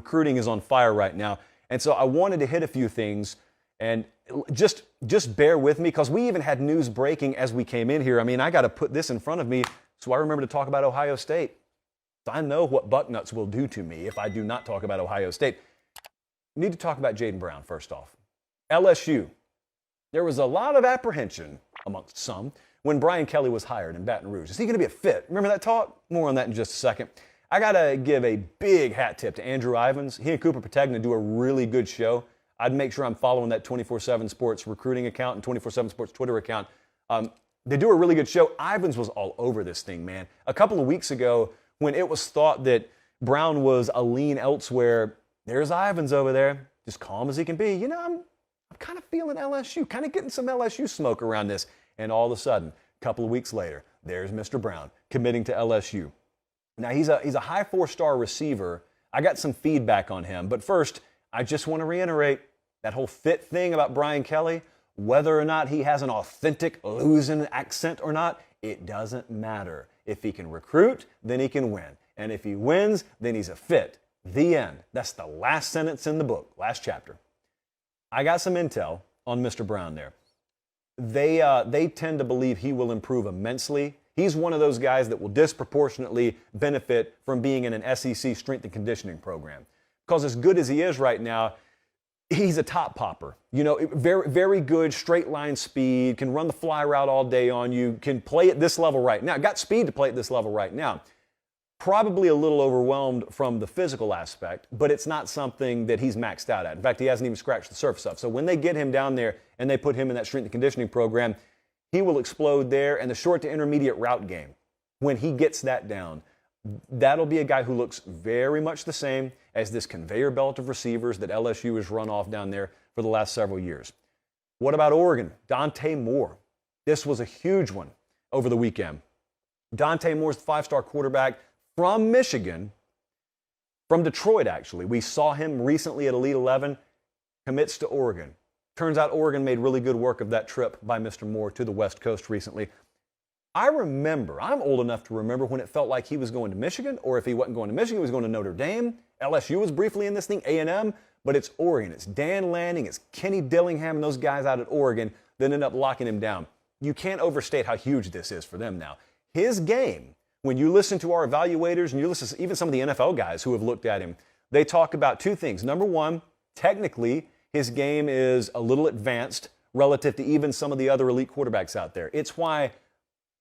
recruiting is on fire right now. And so I wanted to hit a few things, and just bear with me, because we even had news breaking as we came in here. I mean, I got to put this in front of me so I remember to talk about Ohio State. So I know what Bucknuts will do to me if I do not talk about Ohio State. Need to talk about Jaden Brown first off. LSU. There was a lot of apprehension amongst some when Brian Kelly was hired in Baton Rouge. Is he going to be a fit? Remember that talk? More on that in just a second. I got to give a big hat tip to Andrew Ivins. He and Cooper Patagna do a really good show. I'd make sure I'm following that 24/7 Sports recruiting account and 24/7 Sports Twitter account. They do a really good show. Ivins was all over this thing, man. A couple of weeks ago, when it was thought that Brown was a lean elsewhere, there's Ivins over there, just calm as he can be. You know, I'm kind of feeling LSU, kind of getting some LSU smoke around this. And all of a sudden, a couple of weeks later, there's Mr. Brown committing to LSU. Now, he's a high 4-star receiver. I got some feedback on him. But first, I just want to reiterate that whole fit thing about Brian Kelly, whether or not he has an authentic losing accent or not, it doesn't matter. If he can recruit, then he can win. And if he wins, then he's a fit. The end. That's the last sentence in the book, last chapter. I got some intel on Mr. Brown there. They tend to believe he will improve immensely. He's one of those guys that will disproportionately benefit from being in an SEC strength and conditioning program. Because as good as he is right now, he's a top popper. You know, very, very good straight line speed, can run the fly route all day on you, can play at this level right now. Got speed to play at this level right now. Probably a little overwhelmed from the physical aspect, but it's not something that he's maxed out at. In fact, he hasn't even scratched the surface of. So when they get him down there and they put him in that strength and conditioning program, he will explode there. And the short to intermediate route game, when he gets that down, that'll be a guy who looks very much the same as this conveyor belt of receivers that LSU has run off down there for the last several years. What about Oregon? Devonte Moore. This was a huge one over the weekend. Devonte Moore's the 5-star quarterback from Michigan, from Detroit, actually. We saw him recently at Elite 11, commits to Oregon. Turns out Oregon made really good work of that trip by Mr. Moore to the West Coast recently. I'm old enough to remember when it felt like he was going to Michigan, or if he wasn't going to Michigan, he was going to Notre Dame. LSU was briefly in this thing, A&M, but it's Oregon. It's Dan Lanning, it's Kenny Dillingham, and those guys out at Oregon that end up locking him down. You can't overstate how huge this is for them now. His game, when you listen to our evaluators and you listen to even some of the NFL guys who have looked at him, they talk about two things. Number one, technically, his game is a little advanced relative to even some of the other elite quarterbacks out there. It's why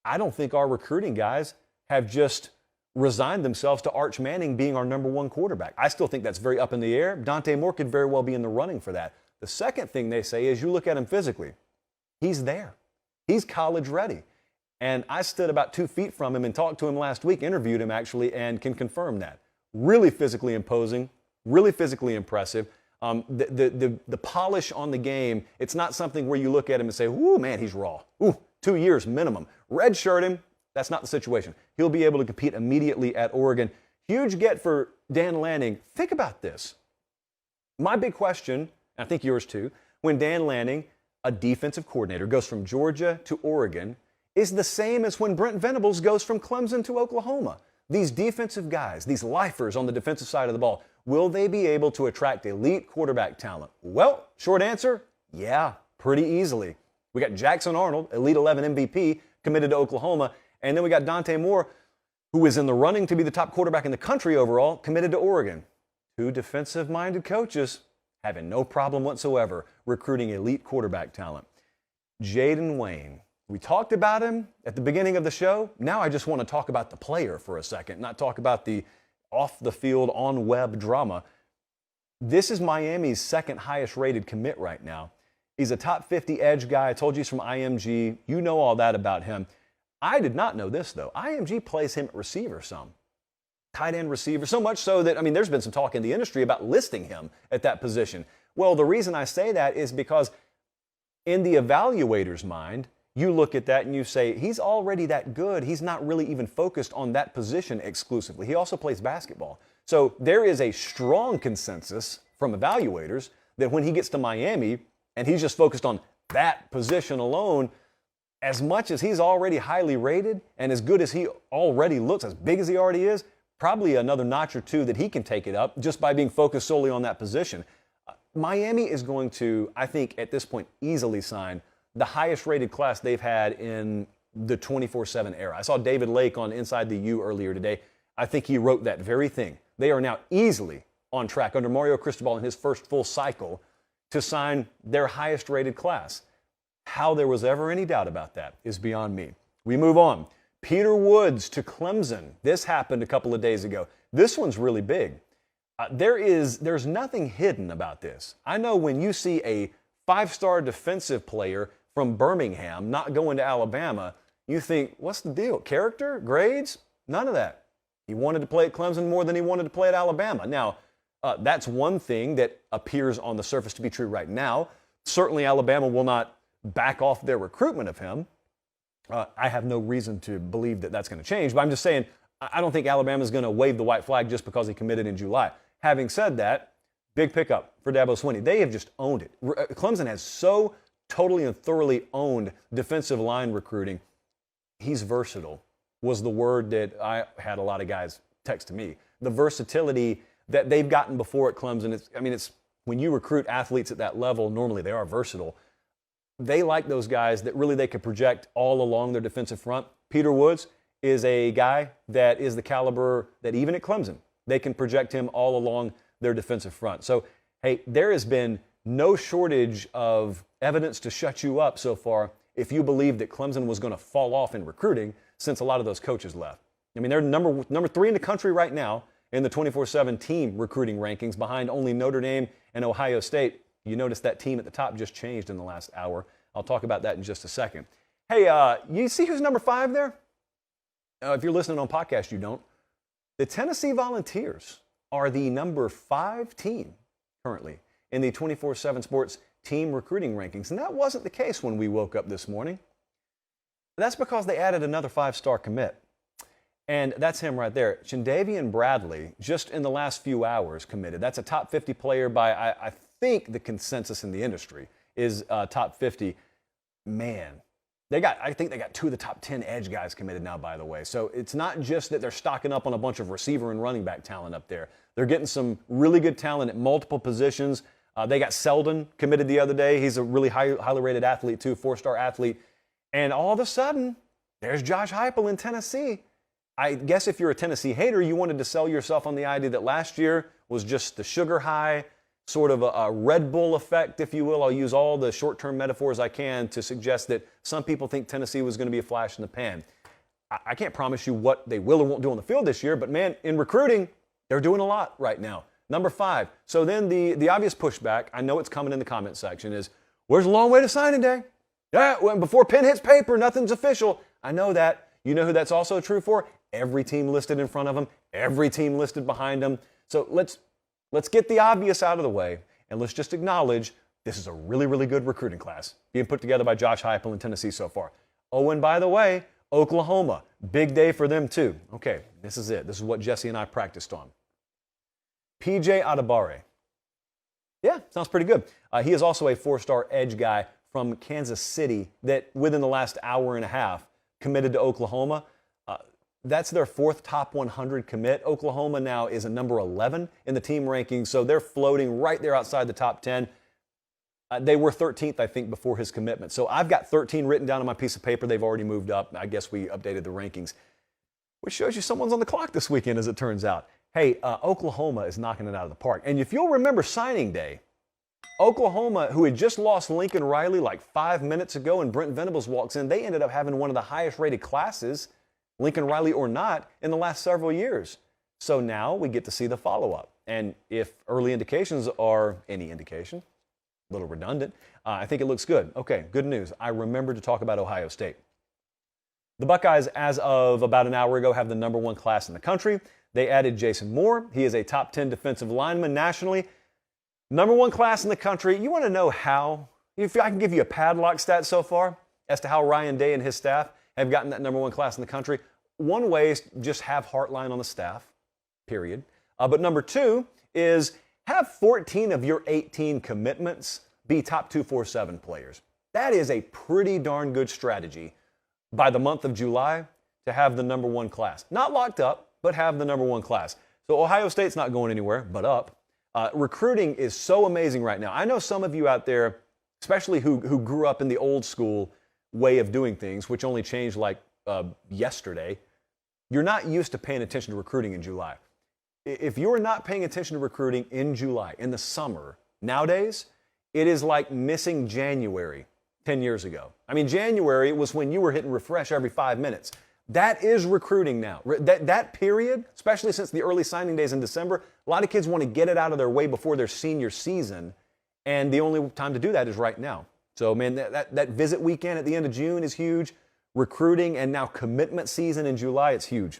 I don't think our recruiting guys have just resigned themselves to Arch Manning being our number one quarterback. I still think that's very up in the air. Devonte Moore could very well be in the running for that. The second thing they say is you look at him physically. He's there. He's college ready. And I stood about 2 feet from him and talked to him last week, interviewed him actually, and can confirm that. Really physically imposing, really physically impressive. The polish on the game, it's not something where you look at him and say, ooh, man, he's raw. Ooh, 2 years minimum. Redshirt him, that's not the situation. He'll be able to compete immediately at Oregon. Huge get for Dan Lanning. Think about this. My big question, and I think yours too, when Dan Lanning, a defensive coordinator, goes from Georgia to Oregon, is the same as when Brent Venables goes from Clemson to Oklahoma. These defensive guys, these lifers on the defensive side of the ball, will they be able to attract elite quarterback talent? Well, short answer, yeah, pretty easily. We got Jackson Arnold, Elite 11 MVP, committed to Oklahoma, and then we got Devonte Moore, who is in the running to be the top quarterback in the country overall, committed to Oregon. Two defensive-minded coaches having no problem whatsoever recruiting elite quarterback talent. Jaden Wayne. We talked about him at the beginning of the show. Now I just want to talk about the player for a second, not talk about the off-the-field, on-web drama. This is Miami's second highest-rated commit right now. He's a top 50 edge guy. I told you he's from IMG. You know all that about him. I did not know this, though. IMG plays him at receiver some. Tight end receiver, so much so that, there's been some talk in the industry about listing him at that position. Well, the reason I say that is because in the evaluator's mind, you look at that and you say, he's already that good. He's not really even focused on that position exclusively. He also plays basketball. So there is a strong consensus from evaluators that when he gets to Miami and he's just focused on that position alone, as much as he's already highly rated and as good as he already looks, as big as he already is, probably another notch or two that he can take it up just by being focused solely on that position. Miami is going to, I think, at this point, easily sign the highest rated class they've had in the 24/7 era. I saw David Lake on Inside the U earlier today. I think he wrote that very thing. They are now easily on track under Mario Cristobal in his first full cycle to sign their highest rated class. How there was ever any doubt about that is beyond me. We move on. Peter Woods to Clemson. This happened a couple of days ago. This one's really big. There's nothing hidden about this. I know when you see a 5-star defensive player from Birmingham not going to Alabama, you think, what's the deal? Character? Grades? None of that. He wanted to play at Clemson more than he wanted to play at Alabama. Now, that's one thing that appears on the surface to be true right now. Certainly Alabama will not back off their recruitment of him. I have no reason to believe that that's going to change, but I'm just saying I don't think Alabama's going to wave the white flag just because he committed in July. Having said that, big pickup for Dabo Swinney. They have just owned it. Clemson has so totally and thoroughly owned defensive line recruiting. He's versatile was the word that I had a lot of guys text to me. The versatility that they've gotten before at Clemson, it's when you recruit athletes at that level, normally they are versatile. They like those guys that really they could project all along their defensive front. Peter Woods is a guy that is the caliber that even at Clemson, they can project him all along their defensive front. So, hey, there has been no shortage of evidence to shut you up so far if you believe that Clemson was going to fall off in recruiting since a lot of those coaches left. I mean, they're number 3 in the country right now in the 24/7 team recruiting rankings behind only Notre Dame and Ohio State. You notice that team at the top just changed in the last hour. I'll talk about that in just a second. Hey, you see who's number 5 there? If you're listening on podcast, you don't. The Tennessee Volunteers are the number 5 team currently in the 24/7 Sports team recruiting rankings. And that wasn't the case when we woke up this morning. That's because they added another 5-star commit. And that's him right there. Chendavian Bradley, just in the last few hours, committed. That's a top 50 player by, I think the consensus in the industry is top 50. Man, I think they got 2 of the top 10 edge guys committed now, by the way. So it's not just that they're stocking up on a bunch of receiver and running back talent up there. They're getting some really good talent at multiple positions. They got Selden committed the other day. He's a really highly rated athlete too, 4-star athlete. And all of a sudden, there's Josh Heupel in Tennessee. I guess if you're a Tennessee hater, you wanted to sell yourself on the idea that last year was just the sugar high, sort of a Red Bull effect, if you will. I'll use all the short-term metaphors I can to suggest that some people think Tennessee was going to be a flash in the pan. I can't promise you what they will or won't do on the field this year, but man, in recruiting, they're doing a lot right now. Number 5. So then the obvious pushback, I know it's coming in the comment section, is where's the long way to signing day? Yeah, before pen hits paper, nothing's official. I know that. You know who that's also true for? Every team listed in front of them, every team listed behind them. So let's get the obvious out of the way, and let's just acknowledge this is a really, really good recruiting class being put together by Josh Heupel in Tennessee so far. Oh, and by the way, Oklahoma, big day for them too. Okay, this is it. This is what Jesse and I practiced on. PJ Adebawore. Yeah, sounds pretty good. He is also a 4-star edge guy from Kansas City that within the last hour and a half committed to Oklahoma. That's their 4th top 100 commit. Oklahoma now is a number 11 in the team rankings, so they're floating right there outside the top 10. They were 13th, I think, before his commitment. So I've got 13 written down on my piece of paper. They've already moved up. I guess we updated the rankings, which shows you someone's on the clock this weekend, as it turns out. Hey, Oklahoma is knocking it out of the park. And if you'll remember signing day, Oklahoma, who had just lost Lincoln Riley like 5 minutes ago and Brent Venables walks in, they ended up having one of the highest rated classes, Lincoln Riley or not, in the last several years. So now we get to see the follow-up. And if early indications are any indication, a little redundant, I think it looks good. Okay, good news. I remembered to talk about Ohio State. The Buckeyes, as of about an hour ago, have the number 1 class in the country. They added Jaden Moore. He is a top 10 defensive lineman nationally. Number 1 class in the country. You want to know how? If I can give you a padlock stat so far as to how Ryan Day and his staff have gotten that number 1 class in the country. One way is just have Heartline on the staff, period. But number 2 is have 14 of your 18 commitments be top 247 players. That is a pretty darn good strategy by the month of July to have the number 1 class. Not locked up, but have the number one class. So Ohio State's not going anywhere, but up. Recruiting is so amazing right now. I know some of you out there, especially who grew up in the old school way of doing things, which only changed like yesterday, you're not used to paying attention to recruiting in July. If you're not paying attention to recruiting in July, in the summer, nowadays, it is like missing January 10 years ago. I mean, January was when you were hitting refresh every 5 minutes. That is recruiting now. That period, especially since the early signing days in December, a lot of kids want to get it out of their way before their senior season, and the only time to do that is right now. So, man, that visit weekend at the end of June is huge. Recruiting and now commitment season in July, it's huge.